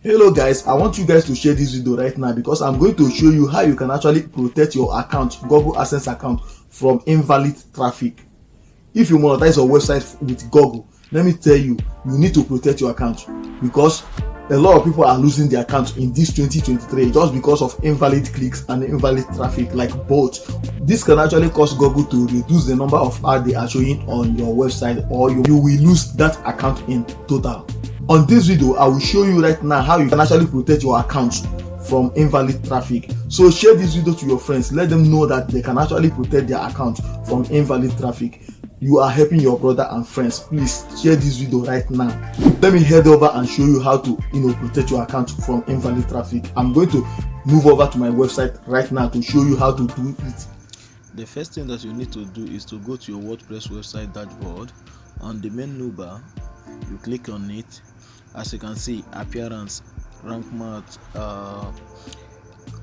Hello guys, I want you guys to share this video right now because I'm going to show you how you can actually protect your account, Google Adsense account, from invalid traffic. If you monetize your website with Google, let me tell you, you need to protect your account because a lot of people are losing their account in this 2023 just because of invalid clicks and invalid traffic, like both. This can actually cause Google to reduce the number of ads they are showing on your website, or you will lose that account in total. On this video, I will show you right now how you can actually protect your account from invalid traffic. So share this video to your friends, let them know that they can actually protect their account from invalid traffic. You are helping your brother and friends. Please share this video right now. Let me head over and show you how to protect your account from invalid traffic. I'm going to move over to my website right now to show you how to do it. The first thing that you need to do is to go to your WordPress website dashboard. On the menu bar, you click on it. As you can see, appearance, rank match,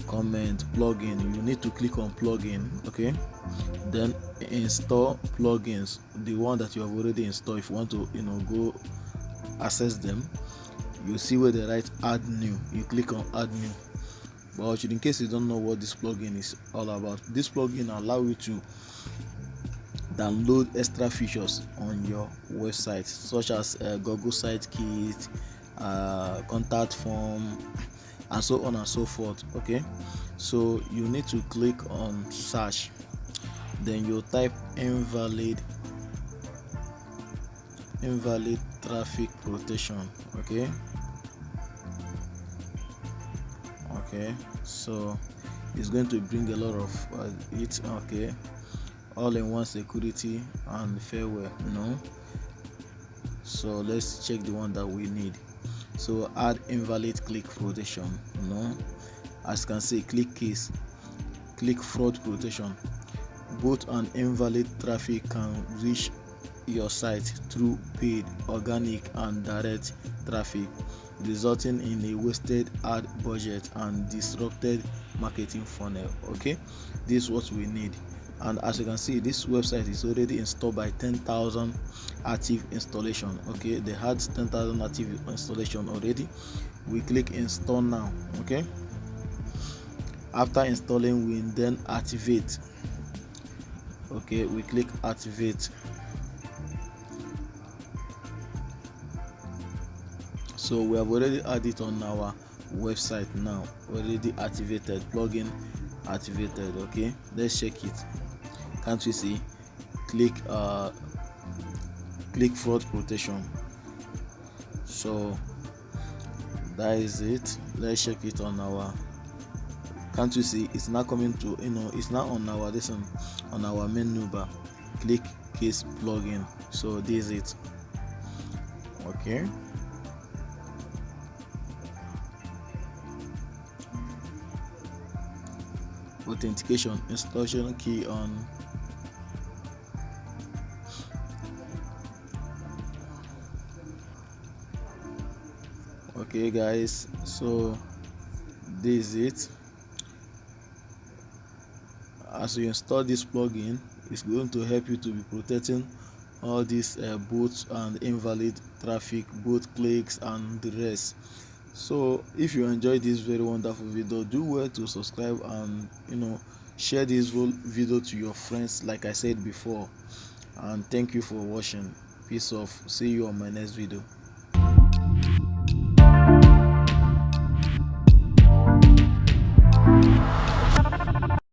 comment, plugin. You need to click on plugin. Okay, then install plugins, the one that you have already installed. If you want to go access them, you see where they write add new. You click on add new. But in case you don't know what this plugin is all about, this plugin allow you to download extra features on your website, such as Google Site Kit, contact form, and so on and so forth. Okay, so you need to click on search, then you type invalid traffic protection. Okay, so it's going to bring a lot of it. Okay, all-in-one security and fairware. So let's check the one that we need. So add invalid click protection. As you can see, click case, click fraud protection. Both an invalid traffic can reach your site through paid, organic, and direct traffic, resulting in a wasted ad budget and disrupted marketing funnel. Okay, this is what we need. And as you can see, this website is already installed by 10,000 active installation. Okay, they had 10,000 active installation already. We click install now. Okay, after installing, we then activate. Okay, we click activate. So we have already added it on our website now. Already activated, plugin activated. Okay, let's check it. Can't you see? Click fraud protection. So that is it. Let's check it on our. Can't you see? It's not coming to it's not on our on our menu bar. Click case plugin. So this is it. Okay. Authentication, installation key on. Okay guys, so this is it. As you install this plugin, it's going to help you to be protecting all these bots and invalid traffic, both clicks and the rest. So if you enjoyed this very wonderful video, do well to subscribe and share this video to your friends, like I said before. And thank you for watching. Peace off. See you on my next video.